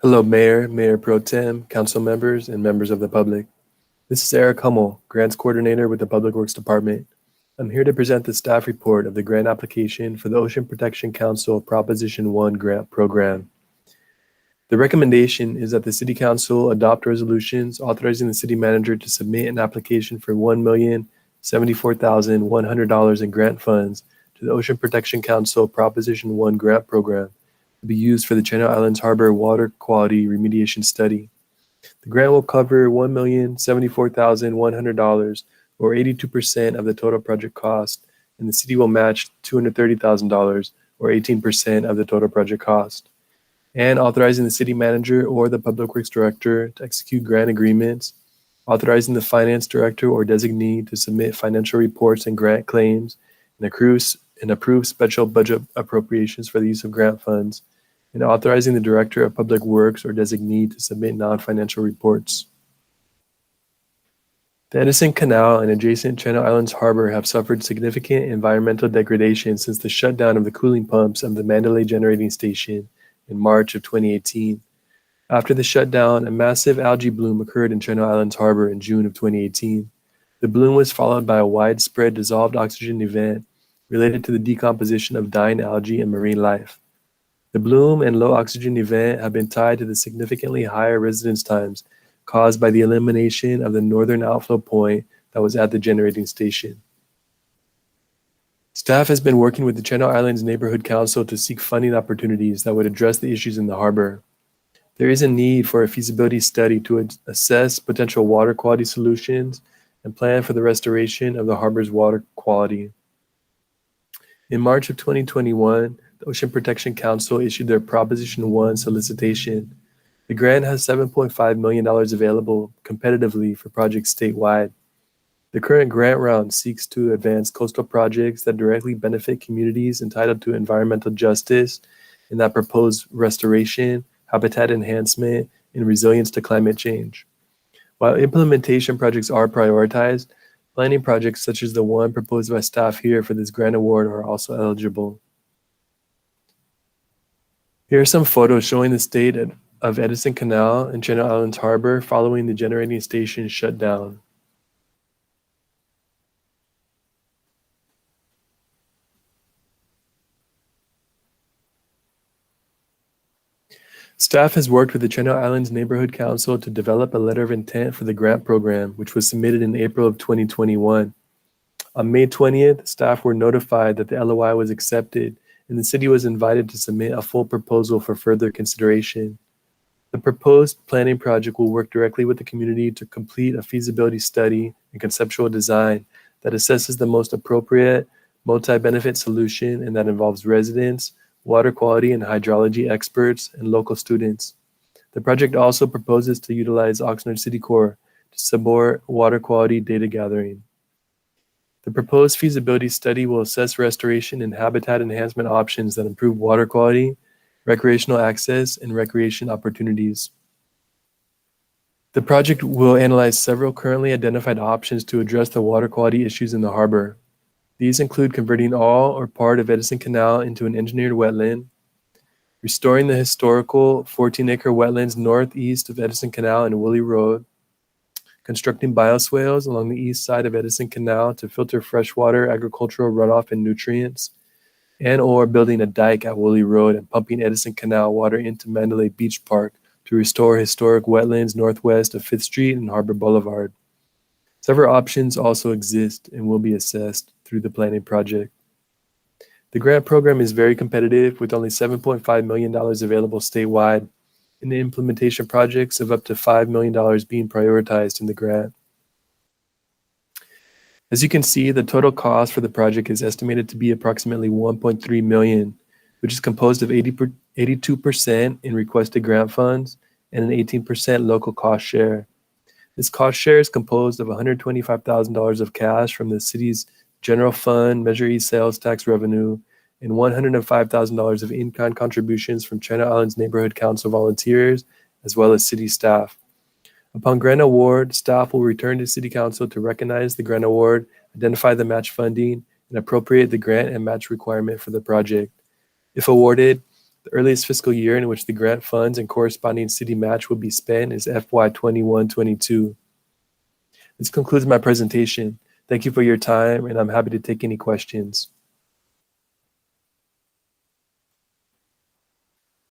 Hello, Mayor, Mayor Pro Tem, council members, and members of the public. This is Eric Hummel, Grants Coordinator with the Public Works Department. I'm here to present the staff report of the grant application for the Ocean Protection Council Proposition 1 grant program. The recommendation is that the City Council adopt resolutions authorizing the City Manager to submit an application for $1,074,100 in grant funds to the Ocean Protection Council Proposition 1 grant program to be used for the Channel Islands Harbor water quality remediation study. The grant will cover $1,074,100, or 82% of the total project cost, and the city will match $230,000, or 18% of the total project cost. And authorizing the city manager or the public works director to execute grant agreements, authorizing the finance director or designee to submit financial reports and grant claims, and approve special budget appropriations for the use of grant funds, and authorizing the Director of Public Works or designee to submit non-financial reports. The Edison Canal and adjacent Channel Islands Harbor have suffered significant environmental degradation since the shutdown of the cooling pumps of the Mandalay Generating Station in March of 2018. After the shutdown, a massive algae bloom occurred in Channel Islands Harbor in June of 2018. The bloom was followed by a widespread dissolved oxygen event related to the decomposition of dying algae and marine life. The bloom and low oxygen event have been tied to the significantly higher residence times caused by the elimination of the northern outflow point that was at the generating station. Staff has been working with the Channel Islands Neighborhood Council to seek funding opportunities that would address the issues in the harbor. There is a need for a feasibility study to assess potential water quality solutions and plan for the restoration of the harbor's water quality. In March of 2021, the Ocean Protection Council issued their Proposition 1 solicitation. The grant has $7.5 million available competitively for projects statewide. The current grant round seeks to advance coastal projects that directly benefit communities entitled to environmental justice and that propose restoration, habitat enhancement, and resilience to climate change. While implementation projects are prioritized, planning projects such as the one proposed by staff here for this grant award are also eligible. Here are some photos showing the state of Edison Canal and Channel Islands Harbor following the generating station shutdown. Staff has worked with the Channel Islands Neighborhood Council to develop a letter of intent for the grant program, which was submitted in April of 2021. On May 20th, staff were notified that the LOI was accepted, and the city was invited to submit a full proposal for further consideration. The proposed planning project will work directly with the community to complete a feasibility study and conceptual design that assesses the most appropriate multi-benefit solution and that involves residents, water quality and hydrology experts, and local students. The project also proposes to utilize Oxnard City Corps to support water quality data gathering. The proposed feasibility study will assess restoration and habitat enhancement options that improve water quality, recreational access, and recreation opportunities. The project will analyze several currently identified options to address the water quality issues in the harbor. These include converting all or part of Edison Canal into an engineered wetland, restoring the historical 14-acre wetlands northeast of Edison Canal and Woolly Road, constructing bioswales along the east side of Edison Canal to filter freshwater agricultural runoff and nutrients, and/or building a dike at Woolly Road and pumping Edison Canal water into Mandalay Beach Park to restore historic wetlands northwest of 5th Street and Harbor Boulevard. Several options also exist and will be assessed through the planning project. The grant program is very competitive with only $7.5 million available statewide, and the implementation projects of up to $5 million being prioritized in the grant. As you can see, the total cost for the project is estimated to be approximately $1.3 million, which is composed of 82% in requested grant funds and an 18% local cost share. This cost share is composed of $125,000 of cash from the city's general fund, Measure E sales tax revenue, and $105,000 of in-kind contributions from Channel Islands Neighborhood Council volunteers, as well as city staff. Upon grant award, staff will return to City Council to recognize the grant award, identify the match funding, and appropriate the grant and match requirement for the project. If awarded, The earliest fiscal year in which the grant funds and corresponding city match will be spent is FY 21-22. This concludes my presentation. Thank you for your time, and I'm happy to take any questions.